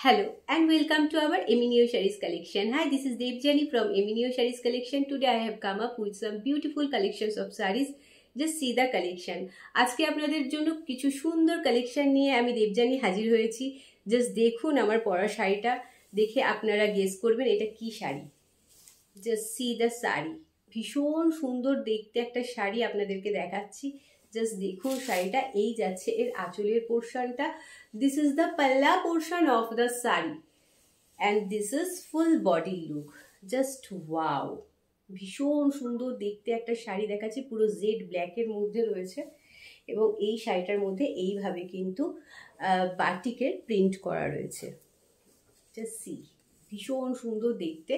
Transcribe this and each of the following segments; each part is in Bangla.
Hello and welcome to our Emineo Sarees collection. Hi, this is Devjani from Emineo Sarees collection. Today I have come up with some beautiful collections of sarees. Just see the collection. আজকে আপনাদের জন্য কিছু সুন্দর কালেকশন নিয়ে আমি দেবজানি হাজির হয়েছি। জাস্ট দেখুন আমার পরা শাড়িটা, দেখে আপনারা গেস করবেন এটা কি sari. Just see the sari, ভীষণ সুন্দর দেখতে একটা শাড়ি আপনাদেরকে দেখাচ্ছি। জাস্ট দেখুন শাড়িটা, এই যাচ্ছে এর আঁচলের পোর্শনটা। This is the palla portion of the sari and this is full body look. Just wow, ভীষণ সুন্দর দেখতে একটা শাড়ি দেখাচ্ছি, পুরো জেড ব্ল্যাকের মধ্যে রয়েছে এবং এই শাড়িটার মধ্যে এইভাবে কিন্তু বাটিকের প্রিন্ট করা রয়েছে। জাস্ট সি, ভীষণ সুন্দর দেখতে।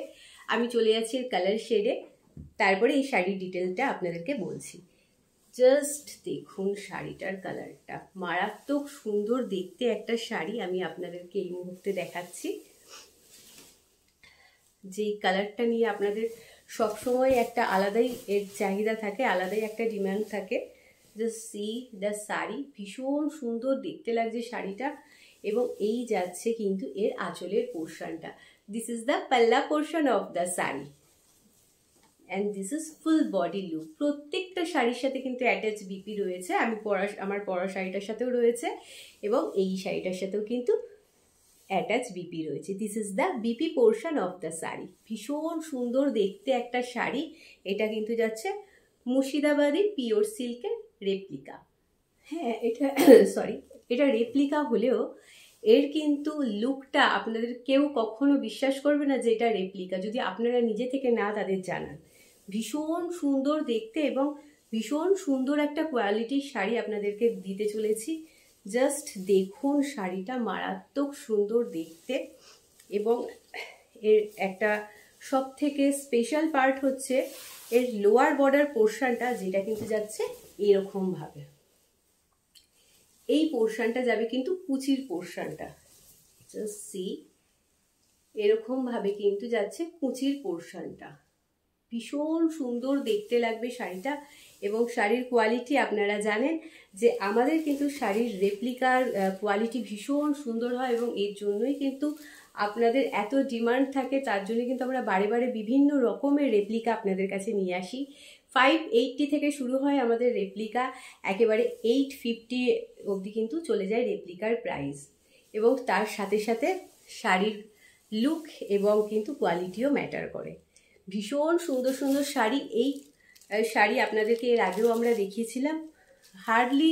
আমি চলে যাচ্ছি এর কালার শেডে, তারপরে এই শাড়ির ডিটেলটা আপনাদেরকে বলছি। জাস্ট দেখুন শাড়িটার কালারটা, মারাত্মক সুন্দর দেখতে একটা শাড়ি আমি আপনাদেরকে এই মুহূর্তে দেখাচ্ছি। যেই কালারটা নিয়ে আপনাদের সবসময় একটা আলাদাই এর চাহিদা থাকে, আলাদাই একটা ডিমান্ড থাকে। জাস্ট সি দ্য শাড়ি, ভীষণ সুন্দর দেখতে লাগছে শাড়িটা এবং এই যাচ্ছে কিন্তু এর আঁচলের পোর্শনটা। This is the palla portion of the sari and this is full body look. প্রত্যেকটা শাড়ির সাথে কিন্তু অ্যাটাচ বিপি রয়েছে। আমার পরা শাড়িটার সাথেও রয়েছে এবং এই শাড়িটার সাথেও কিন্তু অ্যাটাচ বিপি রয়েছে। This is the BP portion of the sari. ভীষণ সুন্দর দেখতে একটা শাড়ি। এটা কিন্তু যাচ্ছে মুর্শিদাবাদি পিওর সিল্কের রেপ্লিকা। হ্যাঁ, এটা রেপ্লিকা হলেও এর কিন্তু লুকটা আপনাদের কেউ কখনো বিশ্বাস করবে না যে এটা রেপ্লিকা, যদি আপনারা নিজে থেকে না তাদের জানান। ভীষণ সুন্দর দেখতে এবং ভীষণ সুন্দর একটা কোয়ালিটির শাড়ি আপনাদেরকে দিতে চলেছি। জাস্ট দেখুন শাড়িটা, মারাত্মক সুন্দর দেখতে এবং এর একটা সব থেকে স্পেশাল পার্ট হচ্ছে এর লোয়ার বর্ডার পোর্শনটা, যেটা কিন্তু যাচ্ছে এরকম ভাবে। এই পোর্শনটা যাবে কিন্তু কুচির পোর্শনটা। জাস্ট সি, এরকম ভাবে কিন্তু যাচ্ছে কুচির পোর্শনটা। ভীষণ সুন্দর দেখতে লাগবে শাড়িটা এবং শাড়ির কোয়ালিটি আপনারা জানেন যে আমাদের কিন্তু শাড়ির রেপ্লিকার কোয়ালিটি ভীষণ সুন্দর হয় এবং এর জন্যই কিন্তু আপনাদের এত ডিমান্ড থাকে। তার জন্য কিন্তু আমরা বারে বারে বিভিন্ন রকমের রেপ্লিকা আপনাদের কাছে নিয়ে আসি। 580 থেকে শুরু হয় আমাদের রেপ্লিকা, একেবারে 850 অবধি কিন্তু চলে যায় রেপ্লিকার প্রাইস এবং তার সাথে সাথে শাড়ির লুক এবং কিন্তু কোয়ালিটিও ম্যাটার করে। ভীষণ সুন্দর সুন্দর শাড়ি। এই শাড়ি আপনাদেরকে এর আগেও আমরা দেখিয়েছিলাম। হার্ডলি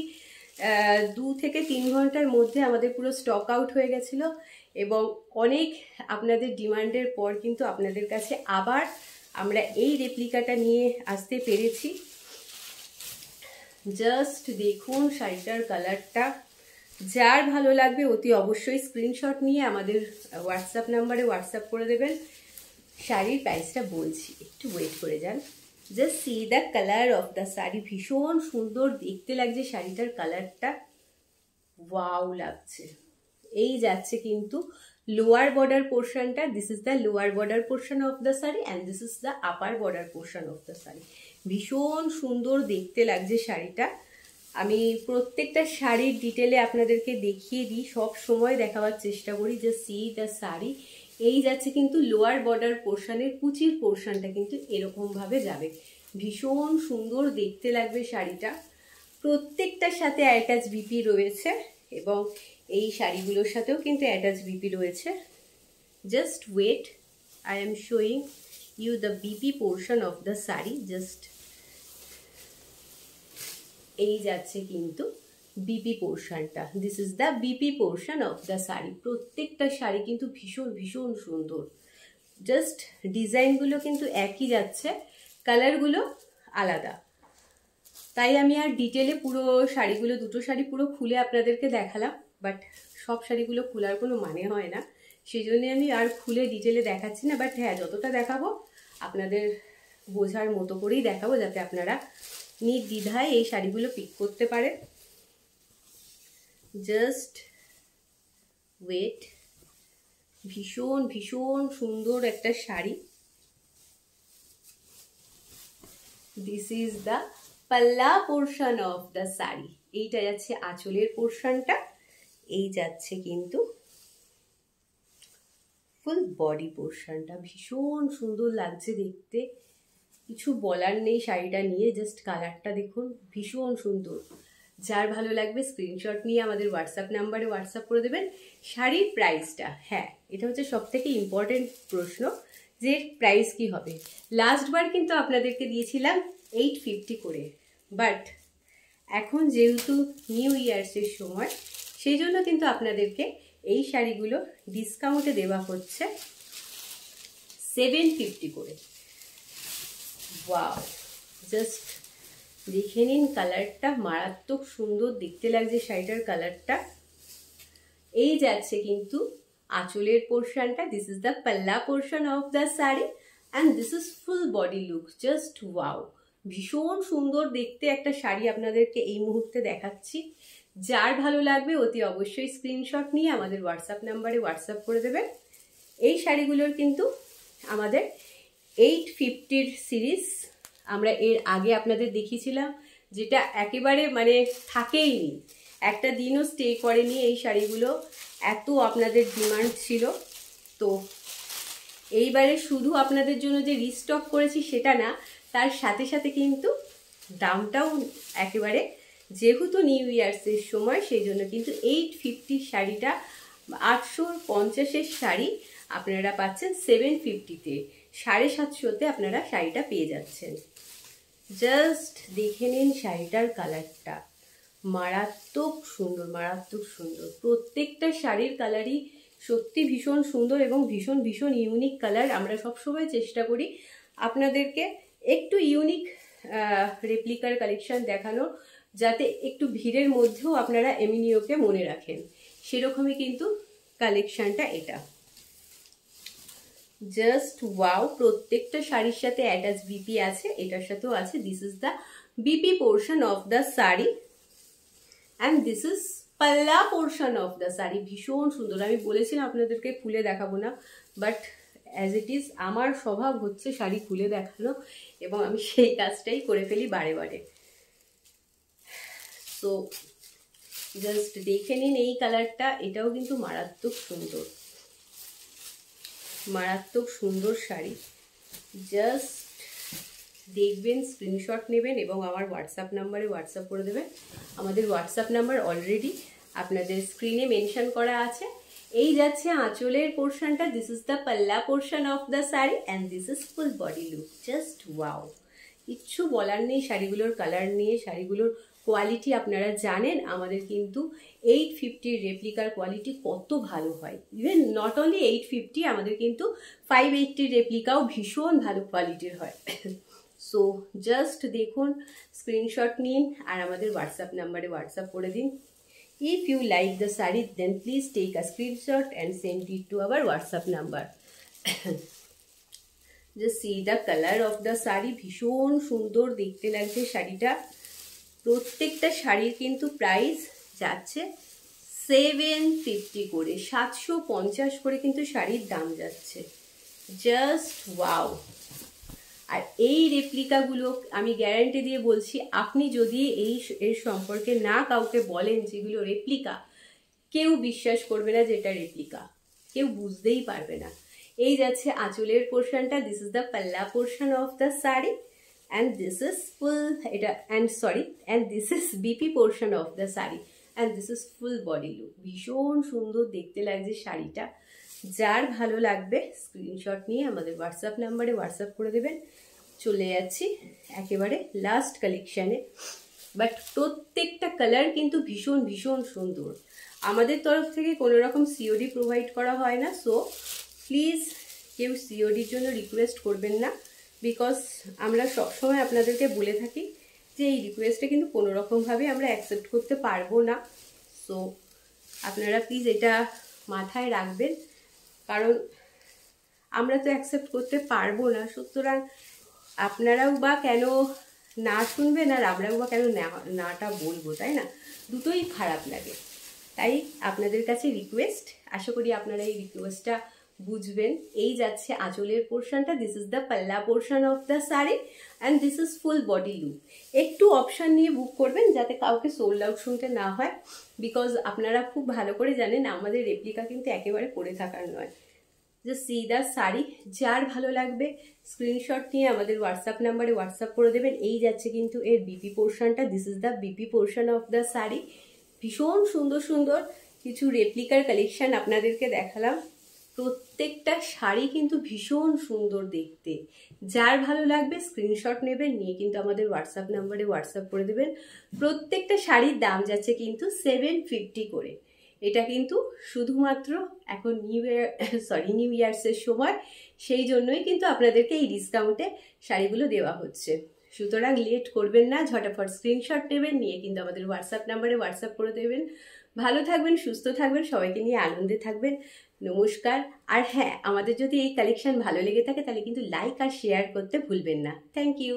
2 থেকে 3 ঘন্টার মধ্যে আমাদের পুরো স্টক আউট হয়ে গেছিলো এবং অনেক আপনাদের ডিমান্ডের পর কিন্তু আপনাদের কাছে আবার আমরা এই রেপ্লিকাটা নিয়ে আসতে পেরেছি। জাস্ট দেখুন শাড়িটার কালারটা, যার ভালো লাগবে অতি অবশ্যই স্ক্রিনশট নিয়ে আমাদের হোয়াটসঅ্যাপ নাম্বারে হোয়াটসঅ্যাপ করে দেবেন। শাড়ির প্রাইসটা বলছি, একটু ওয়েট করে যান। Just see the colour of the sari, ভীষণ সুন্দর দেখতে লাগছে শাড়িটার কালারটা, ওয়াও লাগছে। এই যাচ্ছে কিন্তু লোয়ার বর্ডার পোর্শনটা। This is the lower border portion of the sari and this is the upper border portion of the sari. ভীষণ সুন্দর দেখতে লাগছে শাড়িটা। আমি প্রত্যেকটা শাড়ির ডিটেলে আপনাদেরকে দেখিয়ে দিই, সব সময় দেখাবার চেষ্টা করি। যে সি দ্য শাড়ি, এই যাচ্ছে কিন্তু লোয়ার বর্ডার পোর্শনের কুচির পোর্শনটা কিন্তু এরকম ভাবে যাবে। ভীষণ সুন্দর দেখতে লাগবে শাড়িটা। প্রত্যেকটার সাথে অ্যাটাচ বিপি রয়েছে এবং এই শাড়িগুলোর সাথেও কিন্তু অ্যাটাচ বিপি রয়েছে। Just wait, I am showing you the BP portion of the sari. Just এই যাচ্ছে কিন্তু বিপি পোর্শনটা। This is the BP portion of the sari. প্রত্যেকটা শাড়ি কিন্তু ভীষণ ভীষণ সুন্দর। জাস্ট ডিজাইনগুলো কিন্তু একই যাচ্ছে, কালারগুলো আলাদা। তাই আমি আর ডিটেলে পুরো শাড়িগুলো, দুটো শাড়ি পুরো খুলে আপনাদেরকে দেখালাম, বাট সব শাড়িগুলো খোলার কোনো মানে হয় না, সেই জন্য আমি আর খুলে ডিটেলে দেখাচ্ছি না। বাট হ্যাঁ, যতটা দেখাবো আপনাদের বোঝার মতো করেই দেখাবো, যাতে আপনারা নির্দ্বিধায় এই শাড়িগুলো পিক করতে পারেন। জাস্ট ওয়েট, ভীষণ ভীষণ সুন্দর একটা sari. This is the palla portion of the sari. এইটা যাচ্ছে আঁচলের পোর্শনটা, এই যাচ্ছে কিন্তু ফুল বডি পোর্শনটা ভীষণ সুন্দর লাগছে দেখতে, কিছু বলার নেই শাড়িটা নিয়ে। জাস্ট কালারটা দেখুন, ভীষণ সুন্দর। যার ভালো লাগবে স্ক্রিনশট নিয়ে আমাদের হোয়াটসঅ্যাপ নাম্বারে হোয়াটসঅ্যাপ করে দেবেন। শাড়ির প্রাইসটা, হ্যাঁ এটা হচ্ছে সব থেকে ইম্পর্টেন্ট প্রশ্ন যে প্রাইস কি হবে। লাস্টবার কিন্তু আপনাদেরকে দিয়েছিলাম 850 করে, বাট এখন যেহেতু নিউ ইয়ার্সের সময় সেই জন্য কিন্তু আপনাদেরকে এই শাড়িগুলো ডিসকাউন্টে দেওয়া হচ্ছে 750 করে। ওয়াও, জাস্ট দেখে নিন কালারটা, মারাত্মক সুন্দর দেখতে লাগছে শাড়িটার কালারটা। এই যাচ্ছে কিন্তু আঁচলের পোর্শনটা, this is the palla portion of the sari and this is full body look. Just wow, ভীষণ সুন্দর দেখতে একটা শাড়ি আপনাদেরকে এই মুহূর্তে দেখাচ্ছি। যার ভালো লাগবে অতি অবশ্যই স্ক্রিনশট নিয়ে আমাদের হোয়াটসঅ্যাপ নাম্বারে হোয়াটসঅ্যাপ করে দেবেন। এই শাড়িগুলোর কিন্তু আমাদের 850 সিরিজ আমরা এর আগে আপনাদের দেখিয়েছিলাম, যেটা একেবারে মানে থাকেই নি, একটা দিনও স্টে করেনি এই শাড়িগুলো, এত আপনাদের ডিমান্ড ছিল। তো এইবারে শুধু আপনাদের জন্য যে রিস্টক করেছি সেটা না, তার সাথে সাথে কিন্তু দামটাও একেবারে, যেহেতু নিউ ইয়ার্সের সময় সেই জন্য কিন্তু 850 শাড়িটা 850-এর শাড়ি আপনারা পাচ্ছেন 750-তে, 750-তে আপনারা শাড়িটা পেয়ে যাচ্ছেন। জাস্ট দেখে নিন শাড়িটার কালারটা, মারাত্মক সুন্দর, মারাত্মক সুন্দর। প্রত্যেকটা শাড়ির কালারই সত্যি ভীষণ সুন্দর এবং ভীষণ ভীষণ ইউনিক কালার। আমরা সবসময় চেষ্টা করি আপনাদেরকে একটু ইউনিক রেপ্লিকার কালেকশন দেখানো, যাতে একটু ভিড়ের মধ্যেও আপনারা এমিনিওকে মনে রাখেন, সেরকমই কিন্তু কালেকশনটা এটা। জাস্ট ওয়াও, প্রত্যেকটা শাড়ির সাথে অ্যাটাচ বিপি আছে, এটার সাথেও আছে। This is the BP portion of the sari and this is পাল্লা পোর্শন অফ দ্য শাড়ি। ভীষণ সুন্দর। আমি বলেছিলাম আপনাদেরকে খুলে দেখাবো না, বাট অ্যাজ ইট ইজ আমার স্বভাব হচ্ছে শাড়ি খুলে দেখানো, এবং আমি সেই কাজটাই করে ফেলি বারে বারে। সো জাস্ট দেখে নিন এই কালারটা, এটাও কিন্তু মারাত্মক সুন্দর, মারাত্মক সুন্দর শাড়ি। জাস্ট দেখবেন, স্ক্রিনশট নেবেন এবং আমার হোয়াটসঅ্যাপ নাম্বারে হোয়াটসঅ্যাপ করে দেবেন। আমাদের হোয়াটসঅ্যাপ নাম্বার অলরেডি আপনাদের স্ক্রিনে মেনশন করা আছে। এই যাচ্ছে আঁচলের পোর্শনটা, this is the palla portion of the sari and this is full body look. Just wow, কিচ্ছু বলার নেই শাড়িগুলোর কালার নিয়ে। শাড়িগুলোর কোয়ালিটি আপনারা জানেন, আমাদের কিন্তু 850 রেপ্লিকার কোয়ালিটি কত ভালো হয়। ইভেন নট অনলি 850, আমাদের কিন্তু 580 রেপ্লিকাও ভীষণ ভালো কোয়ালিটির হয়। সো জাস্ট দেখুন, স্ক্রিনশট নিন আর আমাদের হোয়াটসঅ্যাপ নাম্বারে হোয়াটসঅ্যাপ করে দিন। If you like the saree, then please take a screenshot and send it to our WhatsApp number. Just see the color of the saree, ভীষণ সুন্দর দেখতে লাগছে শাড়িটা। প্রত্যেকটা শাড়ির কিন্তু প্রাইস যাচ্ছে 750 করে, 750 করে কিন্তু শাড়ির দাম যাচ্ছে। Just wow. আর এই রেপ্লিকাগুলো আমি গ্যারান্টি দিয়ে বলছি, আপনি যদি এর সম্পর্কে না কাউকে বলেন যেগুলো রেপ্লিকা, কেউ বিশ্বাস করবে না যে এটা রেপ্লিকা, কেউ বুঝতেই পারবে না। এই যাচ্ছে আঁচলের পোর্শনটা, this is the palla portion of the sari and this is full, এটা and this is BP portion of the sari and this is full body look. ভীষণ সুন্দর দেখতে লাগছে শাড়িটা। যার ভালো লাগবে স্ক্রিনশট নিয়ে আমাদের হোয়াটসঅ্যাপ নাম্বারে হোয়াটসঅ্যাপ করে দেবেন। চলে যাচ্ছি একেবারে লাস্ট কালেকশানে, বাট প্রত্যেকটা কালার কিন্তু ভীষণ ভীষণ সুন্দর। আমাদের তরফ থেকে কোনো রকম সিওডি প্রোভাইড করা হয় না, সো প্লিজ কেউ সিওডির জন্য রিকোয়েস্ট করবেন না, বিকজ আমরা সবসময় আপনাদেরকে বলে থাকি যে এই রিকোয়েস্টটা কিন্তু কোনো রকমভাবে আমরা অ্যাকসেপ্ট করতে পারবো না। সো আপনারা প্লিজ এটা মাথায় রাখবেন, কারণ আমরা তো অ্যাকসেপ্ট করতে পারবো না, সুতরাং আপনারাও বা কেন না শুনবেন আর আমরাও বা কেন নাটা বলবো, তাই না? দুটোই খারাপ লাগে। তাই আপনাদের কাছে রিকোয়েস্ট, আশা করি আপনারা এই রিকোয়েস্টটা বুঝবেন। এই যাচ্ছে আঁচলের পোর্শনটা, this is the palla portion of the sari and this is full body look. একটু অপশান নিয়ে বুক করবেন যাতে কাউকে সোল্ড আউট শুনতে না হয়, বিকজ আপনারা খুব ভালো করে জানেন আমাদের রেপ্লিকা কিন্তু একেবারে পরে থাকার নয়। Just see the sari. যার ভালো লাগবে স্ক্রিনশট নিয়ে আমাদের হোয়াটসঅ্যাপ নাম্বারে হোয়াটসঅ্যাপ করে দেবেন। এই যাচ্ছে কিন্তু এর বিপি পোর্শনটা, this is the BP portion of the sari. ভীষণ সুন্দর সুন্দর কিছু রেপ্লিকার কালেকশন আপনাদেরকে দেখালাম। প্রত্যেকটা শাড়ি কিন্তু ভীষণ সুন্দর দেখতে। যার ভালো লাগবে স্ক্রিনশট নেবেন, নিয়ে কিন্তু আমাদের হোয়াটসঅ্যাপ নাম্বারে হোয়াটসঅ্যাপ করে দেবেন। প্রত্যেকটা শাড়ির দাম যাচ্ছে কিন্তু 750 করে। এটা কিন্তু শুধুমাত্র এখন নিউ ইয়ার্সের সময়, সেই জন্যই কিন্তু আপনাদেরকে এই ডিসকাউন্টে শাড়িগুলো দেওয়া হচ্ছে। সুতরাং লেট করবেন না, ঝটাফট স্ক্রিনশট নেবেন, নিয়ে কিন্তু আমাদের হোয়াটসঅ্যাপ নাম্বারে হোয়াটসঅ্যাপ করে দেবেন। ভালো থাকবেন, সুস্থ থাকবেন, সবাইকে নিয়ে আনন্দে থাকবেন। নমস্কার। আর হ্যাঁ, আমাদের যদি এই কালেকশন ভালো লেগে থাকে তাহলে কিন্তু লাইক আর শেয়ার করতে ভুলবেন না। Thank you.